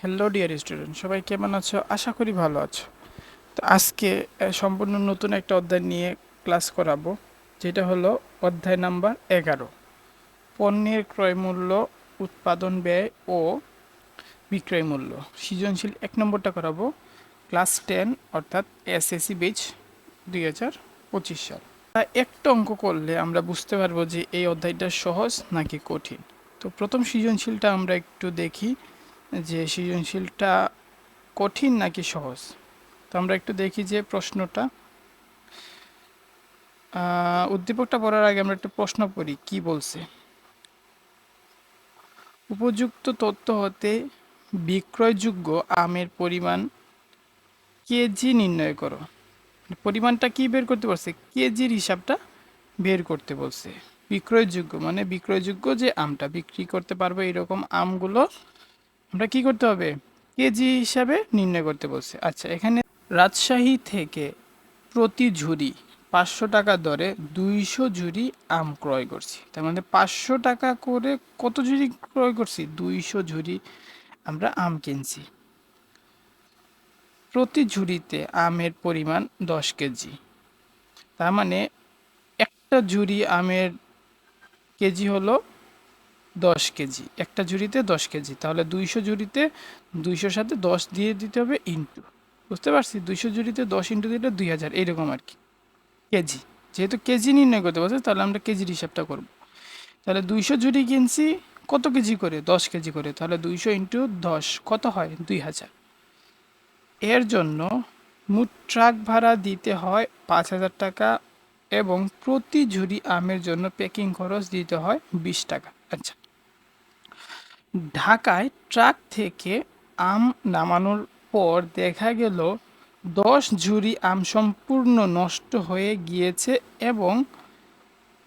Hello dear student, সবাই কেমন আছো? আশা করি ভালো আছো। তো আজকে সম্পূর্ণ নতুন একটা অধ্যায় নিয়ে ক্লাস করাবো, যেটা হলো অধ্যায় নাম্বার 11, পণ্যের ক্রয় মূল্য, উৎপাদন ব্যয় ও বিক্রয় মূল্য। সৃজনশীল 1 নম্বরটা করাবো, ক্লাস 10 অর্থাৎ এসএসসি বেচ 2025 সাল। একটা অঙ্ক করলে আমরা বুঝতে পারবো যে এই অধ্যায়টা সহজ নাকি কঠিন। তো প্রথম সৃজনশীলটা আমরা একটু দেখি যে সৃজনশীলটা কঠিন নাকি সহজ। তো আমরা একটু দেখি যে প্রশ্নটা, উদ্দীপকটা পড়ার আগে আমরা একটা প্রশ্ন পড়ি কি বলছে। উপযুক্ত তথ্য হতে বিক্রয়যোগ্য আমের পরিমাণ কেজি নির্ণয় করো। পরিমাণটা কি বের করতে বলছে? কেজির হিসাবটা বের করতে বলছে। বিক্রয়যোগ্য মানে বিক্রয়যোগ্য যে আমটা বিক্রি করতে পারবো এরকম আমগুলো আমরা কি করতে হবে? কেজি হিসাবে নির্ণয় করতে বলছে। আচ্ছা, এখানে রাজশাহী থেকে প্রতি ঝুড়ি 500 টাকা দরে 200 ঝুড়ি আম ক্রয় করছি। তার মানে 500 টাকা করে কত ঝুড়ি ক্রয় করছি? 200 ঝুড়ি আমরা আম কিনছি। প্রতি ঝুড়িতে আমের পরিমাণ 10 কেজি। তার মানে একটা ঝুড়ি আমের কেজি হলো 10 কেজি, একটা ঝুড়িতে 10 কেজি। তাহলে 200 ঝুড়িতে 200 সাথে 10 দিয়ে দিতে হবে ইন্টু, বুঝতে পারছি? 200 ঝুড়িতে 10 ইন্টু দিলে 2000, এইরকম আর কি কেজি। যেহেতু কেজি নির্ণয় করতে বলছে তাহলে আমরা কেজির হিসাবটা করব। তাহলে 200 ঝুড়ি কিনছি কত কেজি করে? 10 কেজি করে। তাহলে 200 ইন্টু 10 কত হয়? 2000। এর জন্য মোট ট্রাক ভাড়া দিতে হয় 5000 টাকা এবং প্রতি ঝুড়ি আমের জন্য প্যাকিং খরচ দিতে হয় 20 টাকা। আচ্ছা, ঢাকায় ট্রাক থেকে আম নামানোর পর দেখা গেল 10 ঝুড়ি আম সম্পূর্ণ নষ্ট হয়ে গিয়েছে এবং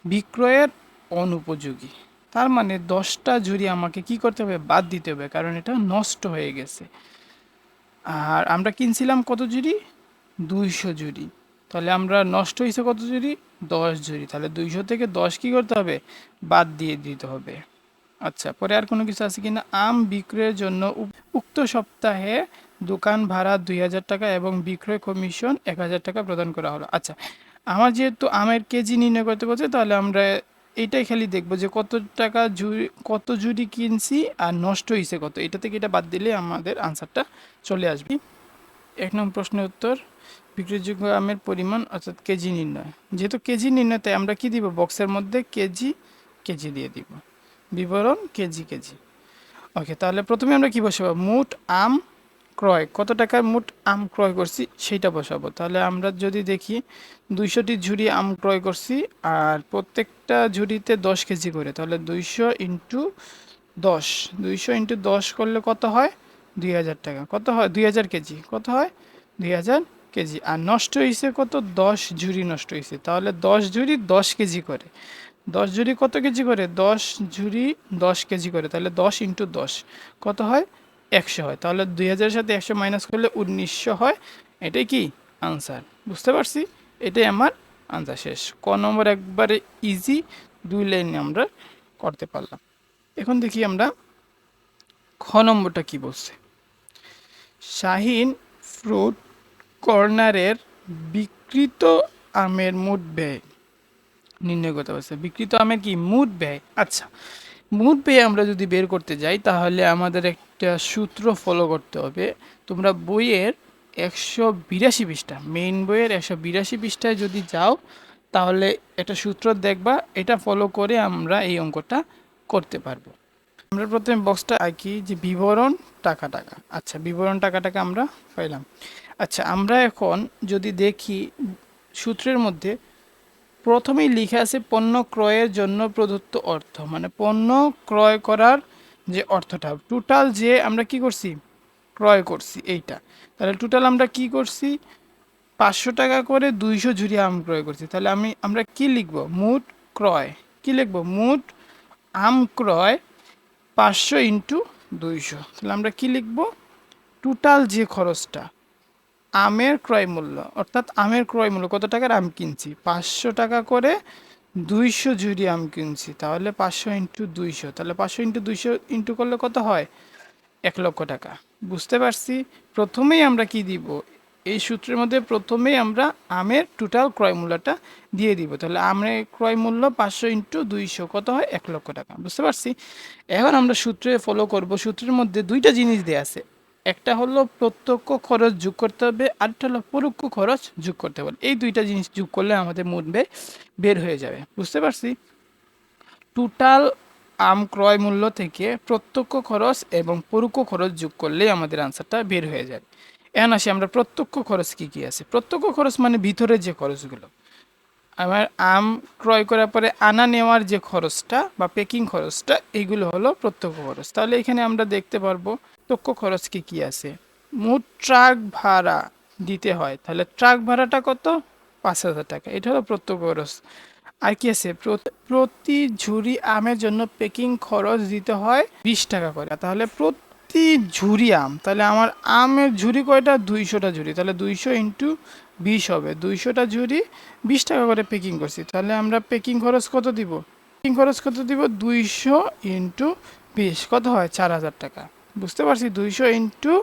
বিক্রয়ের অনুপযোগী। তার মানে 10টা ঝুড়ি আমাকে কি করতে হবে? বাদ দিতে হবে, কারণ এটা নষ্ট হয়ে গেছে। আর আমরা কিনছিলাম কত ঝুড়ি? 200 ঝুড়ি। তাহলে আমরা নষ্ট হয়েছে কত ঝুড়ি? 10 ঝুড়ি। তাহলে 200 থেকে 10 কি করতে হবে? বাদ দিয়ে দিতে হবে। আচ্ছা, পরে আর কোনো কিছু আছে কিনা? আম বিক্রয়ের জন্য উক্ত সপ্তাহে দোকান ভাড়া 2000 টাকা এবং বিক্রয় কমিশন 1000 টাকা প্রদান করা হলো। আচ্ছা, আমার যেহেতু আমের কেজি নির্ণয় করতে বলছে, তাহলে আমরা এইটাই খালি দেখবো যে কত টাকা ঝুড়ি, কত ঝুড়ি কিনছি আর নষ্ট হয়েছে কত। এটা থেকে এটা বাদ দিলে আমাদের আনসারটা চলে আসবে। 1 নম্বর প্রশ্নের উত্তর, বিক্রয়যোগ্য আমের পরিমাণ অর্থাৎ কেজি নির্ণয়। যেহেতু কেজি নির্ণয় তাই আমরা কি দিব? বক্সের মধ্যে কেজি কেজি দিয়ে দিব, বিবরণ কেজি কেজি। ওকে, তাহলে প্রথমে আমরা কি বসাবো? মোট আম ক্রয়, কত টাকার মোট আম ক্রয় করছি সেইটা বসাবো। তাহলে আমরা যদি দেখি 200টি ঝুড়ি আম ক্রয় করছি আর প্রত্যেকটা ঝুড়িতে 10 কেজি করে, তাহলে 200 ইন্টু 10, 200 ইন্টু 10 করলে কত হয়? 2000 টাকা। কত হয়? 2000 কেজি। কত হয়? 2000 কেজি। আর নষ্ট হয়েছে কত? 10 ঝুড়ি নষ্ট হয়েছে। তাহলে 10 ঝুড়ি 10 কেজি করে। 10 ঝুড়ি কত কেজি করে? 10 ঝুড়ি 10 কেজি করে। তাহলে 10 ইন্টু 10 কত হয়? 100 হয়। তাহলে 2000-এর সাথে 100 মাইনাস করলে 1900 হয়। এটাই কি আনসার? বুঝতে পারছি? এটাই আমার আনসার। শেষ। ক নম্বর একবারে ইজি, 2 লাইনে আমরা করতে পারলাম। এখন দেখি আমরা খ নম্বরটা কি বলছে। শাহিন ফ্রুট কর্নারের বিক্রিত আমের মোট ব্যয় নির্ণয় করতে পারছে। বিক্রিত আমের কি মোট ব্যয়? আচ্ছা, মোট ব্যয় আমরা যদি বের করতে যাই তাহলে আমাদের একটা সূত্র ফলো করতে হবে। তোমরা বইয়ের 182 পৃষ্ঠা, মেইন বইয়ের 182 পৃষ্ঠায় যদি যাও তাহলে একটা সূত্র দেখবা, এটা ফলো করে আমরা এই অঙ্কটা করতে পারবো। আমরা প্রথমে বক্সটা আঁকি যে বিবরণ টাকা টাকা। আচ্ছা, বিবরণ টাকা টাকা আমরা পাইলাম। আচ্ছা, আমরা এখন যদি দেখি সূত্রের মধ্যে প্রথমেই লিখে আছে পণ্য ক্রয়ের জন্য প্রদত্ত অর্থ, মানে পণ্য ক্রয় করার যে অর্থটা টোটাল যে আমরা কি করছি? ক্রয় করছি এইটা। তাহলে টোটাল আমরা কি করছি? 500 টাকা করে 200 ঝুড়ি আম ক্রয় করছি। তাহলে আমরা কি লিখব? মোট ক্রয়। কি লিখব? মোট আম ক্রয় 500 ইন্টু 200। তাহলে আমরা কি লিখব? টোটাল যে খরচটা, আমের ক্রয় মূল্য, অর্থাৎ আমের ক্রয় মূল্য কত টাকার আম কিনছি? 500 টাকা করে 200 ঝুড়ি আম কিনছি। তাহলে 500 ইন্টু 200, তাহলে 500 ইন্টু 200 ইন্টু করলে কত হয়? 1 লক্ষ টাকা। বুঝতে পারছি। প্রথমেই আমরা কি দিব, এই সূত্রের মধ্যে প্রথমেই আমরা আমের টোটাল ক্রয় মূল্যটা দিয়ে দিব। তাহলে আমের ক্রয় মূল্য 500 ইন্টু 200 কত হয়, 1,00,000 টাকা। বুঝতে পারছি। এখন আমরা সূত্রে ফলো করব। সূত্রের মধ্যে দুইটা জিনিস দেয়া আছে, একটা হলো প্রত্যক্ষ খরচ যোগ করতে হবে, আরেকটা হলো পরোক্ষ খরচ যোগ করতে হবে। এই দুইটা জিনিস যোগ করলে আমাদের মোট ব্যয় বের হয়ে যাবে। বুঝতে পারছি। টোটাল আম ক্রয় মূল্য থেকে প্রত্যক্ষ খরচ এবং পরোক্ষ খরচ যোগ করলেই আমাদের আনসারটা বের হয়ে যায়। এখন আসি আমরা প্রত্যক্ষ খরচ কী কী আছে। প্রত্যক্ষ খরচ মানে ভিতরে যে খরচগুলো, আমার আম ক্রয় করার পরে আনা নেওয়ার যে খরচটা বা প্যাকিং খরচটা, এইগুলো হলো প্রত্যক্ষ খরচ। তাহলে এখানে আমরা দেখতে পারবো প্রত্যক্ষ খরচ কী কী আছে। মোট ট্রাক ভাড়া দিতে হয়, তাহলে ট্রাক ভাড়াটা কত, 5,000 টাকা, এটা হলো প্রত্যক্ষ খরচ। আর কি আছে, প্রতি ঝুড়ি আমের জন্য প্যাকিং খরচ দিতে হয় 20 টাকা করে। তাহলে প্রতি ঝুড়ি আম, তাহলে আমার আমের ঝুড়ি কয়টা, 200টা ঝুড়ি, তাহলে 200 ইন্টু 20 হবে, 200টা ঝুড়ি 20 টাকা করে প্যাকিং করছি। তাহলে আমরা প্যাকিং খরচ কত দিব, প্যাকিং খরচ কত দিব, 200 ইন্টু 20 কত হয়, 4,000 টাকা। বুঝতে পারছি। 200 ইন্টু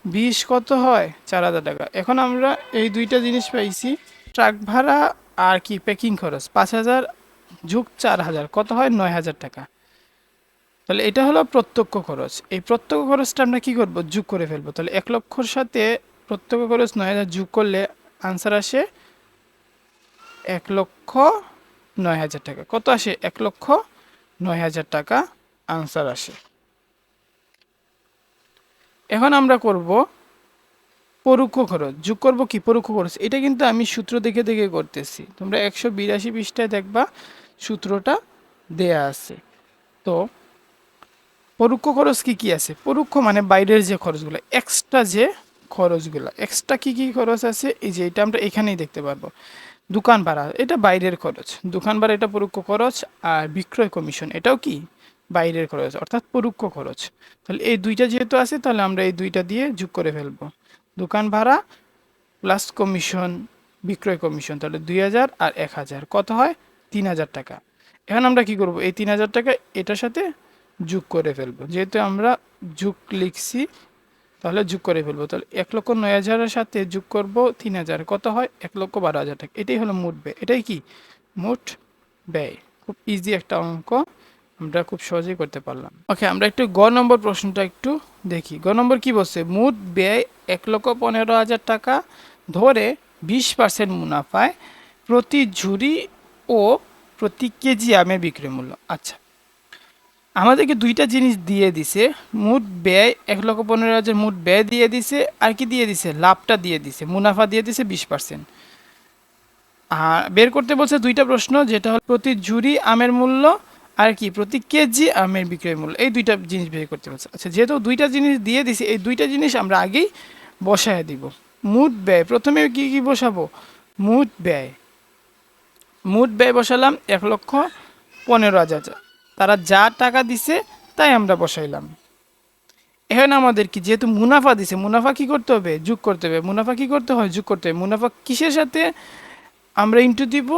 20 কত হয়, 4,000 টাকা। এখন আমরা এই দুইটা জিনিস পাইছি, ট্রাক ভাড়া আর কি প্যাকিং খরচ, 5,000 যোগ 4,000 কত হয়, 9,000 টাকা। তাহলে এটা হলো প্রত্যক্ষ খরচ। এই প্রত্যক্ষ খরচটা আমরা কি করব, যোগ করে ফেলবো। তাহলে 1,00,000 সাথে প্রত্যক্ষ খরচ 9,000 যোগ করলে আনসার আসে 1,09,000 টাকা। কত আসে, 1,09,000 টাকা আনসার আসে। এখন আমরা করব পরোক্ষ খরচ, যোগ করব কি, পরোক্ষ খরচ। এটা কিন্তু আমি সূত্র দেখে দেখে করতেছি, তোমরা 182 পৃষ্ঠায় দেখবা সূত্রটা দেয়া আছে। তো পরোক্ষ খরচ কি কি আছে, পরোক্ষ মানে বাইরের যে খরচগুলো, এক্সট্রা যে খরচগুলো, এক্সট্রা কি কি খরচ আছে, এই যে এটা আমরা এখানেই দেখতে পারবো। দোকান ভাড়া এটা বাইরের খরচ, দোকান ভাড়া এটা পরোক্ষ খরচ, আর বিক্রয় কমিশন এটাও কি বাইরের খরচ, অর্থাৎ পরোক্ষ খরচ। তাহলে এই দুইটা যেহেতু আছে, তাহলে আমরা এই দুইটা দিয়ে যোগ করে ফেলবো। দোকান ভাড়া প্লাস কমিশন, বিক্রয় কমিশন, তাহলে 2,000 আর 1,000 কত হয়, 3,000 টাকা। এখন আমরা কি করব, এই 3,000 টাকা এটার সাথে যোগ করে ফেলবো। যেহেতু আমরা যোগ লিখছি, তাহলে যোগ করে ফেলবো। তাহলে 1,09,000-এর সাথে যোগ করব 3,000 কত হয়, 1,12,000 টাকা। এটাই হলো মোট ব্যয়। এটাই কি মোট ব্যয়। খুব ইজি একটা অঙ্ক, আমরা খুব সহজেই করতে পারলাম। ওকে, আমরা একটু গ নম্বর প্রশ্নটা একটু দেখি। গ নম্বর কি বলছে, মোট ব্যয় 1,15,000 টাকা ধরে 20% মুনাফায় প্রতি ঝুড়ি ও প্রতি কেজি আমের বিক্রয় মূল্য। আচ্ছা, আমাদেরকে দুইটা জিনিস দিয়ে দিছে, মোট ব্যয় 1,15,000 মোট ব্যয় দিয়ে দিছে, আর কি দিয়ে দিছে, লাভটা দিয়ে দিছে, মুনাফা দিয়ে দিছে 20%। আর বের করতে বলছে দুইটা প্রশ্ন, যেটা হল প্রতি ঝুড়ি আমের মূল্য আর কি প্রতি কেজি আমের বিক্রয় মূল্য, এই দুইটা জিনিস বের করতে বলছে। আচ্ছা, যেহেতু দুইটা জিনিস দিয়ে দিছে, এই দুইটা জিনিস আমরা আগেই বসায় দিব। মোট ব্যয় প্রথমে কি কি বসাবো, মোট ব্যয়, মোট ব্যয় বসালাম 1,15,000, তারা যা টাকা দিছে তাই আমরা বসাইলাম। এখানে আমাদের কি, যেহেতু মুনাফা দিছে, মুনাফা কি করতে হবে, যোগ করতে হবে। মুনাফা কি করতে হয়, যোগ করতে হবে। মুনাফা কিসের সাথে আমরা ইন্টু দিব,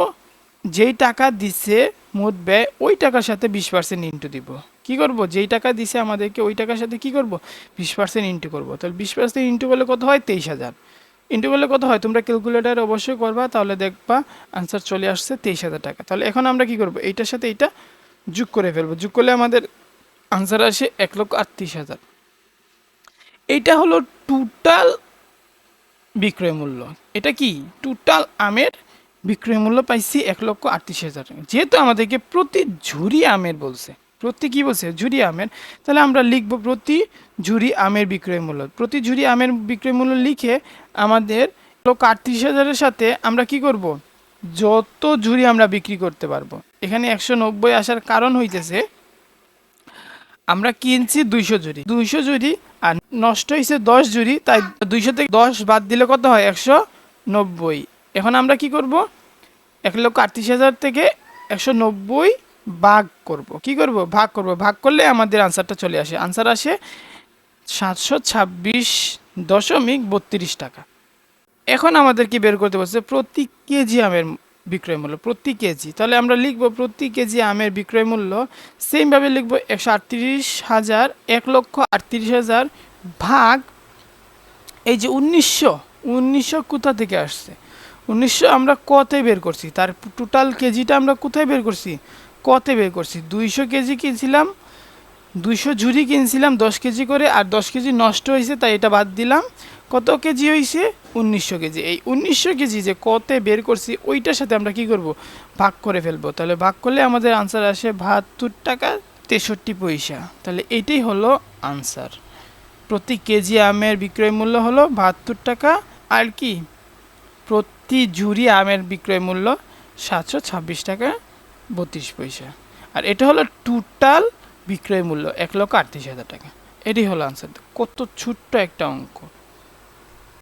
যেই টাকা দিছে মোট ব্যয় ওই টাকার সাথে 20% ইন্টু দিব। কি করব, যেই টাকা দিছে আমাদেরকে ওই টাকার সাথে কি করব, 20% ইন্টু করব। তাহলে 20% ইন্টু করলে কত হয়, 23,000। ইন্টু করলে কত হয়, তোমরা ক্যালকুলেটারে অবশ্যই করবা, তাহলে দেখবা আনসার চলে আসছে 23,000 টাকা। তাহলে এখন আমরা কি করব, এইটার সাথে এইটা যোগ করে ফেলবো। যোগ করলে আমাদের আনসার আসে 1,38,000। এইটা হলো টোটাল বিক্রয় মূল্য। এটা কি, টোটাল আমের বিক্রয় মূল্য পাইছি 1,38,000 টাকা। যেহেতু আমাদেরকে প্রতি ঝুড়ি আমের বলছে, প্রতি কি বলছে, ঝুড়ি আমের, তাহলে আমরা লিখব প্রতি ঝুড়ি আমের বিক্রয় মূল্য। প্রতি ঝুড়ি আমের বিক্রয় মূল্য লিখে আমাদের 1,38,000-এর সাথে আমরা কি করব, যত ঝুড়ি আমরা বিক্রি করতে পারবো। এখানে 190 আসার কারণ হইতেছে আমরা কিনছি 200 ঝুড়ি, 200 ঝুড়ি আর নষ্ট হয়েছে 10 ঝুড়ি, তাই 200 থেকে 10 বাদ দিলে কত হয়, 190। এখন আমরা কি করব, 1,38,000 থেকে 190 ভাগ করব। কি করব, ভাগ করব। ভাগ করলে আমাদের আনসারটা চলে আসে। আনসার আসে 726.32 টাকা। এখন আমাদের কি বের করতে বলছে, প্রতি কেজি আমের বিক্রয় মূল্য, প্রতি কেজি। তাহলে আমরা লিখব প্রতি কেজি আমের বিক্রয় মূল্য সেমভাবে লিখব 138,000, 1,38,000 ভাগ এই যে 1900 কোথা থেকে আসছে? 1900 আমরা কতে বের করছি, তার টোটাল কেজিটা আমরা কোথায় বের করছি? কতে বের করছি। 200 কেজি কিনছিলাম, 200 ঝুড়ি কিনছিলাম 10 কেজি করে, আর 10 কেজি নষ্ট হয়েছে তাই এটা বাদ দিলাম। কত কেজি হয়েছে? 1900 কেজি। এই 1900 কেজি যে কতে বের করছি ওইটার সাথে আমরা কি করব? ভাগ করে ফেলবো। তাহলে ভাগ করলে আমাদের আনসার আসে 72 টাকা 63 পয়সা। তাহলে এইটাই হলো আনসার। প্রতি কেজি আমের বিক্রয় মূল্য হলো 72 টাকা, আর কি প্রতি ঝুড়ি আমের বিক্রয় মূল্য 726 টাকা 32 পয়সা। আর এটা হলো টোটাল বিক্রয় মূল্য 1,38,000 টাকা। এটাই হলো আনসার। কত ছোট্ট একটা অঙ্ক।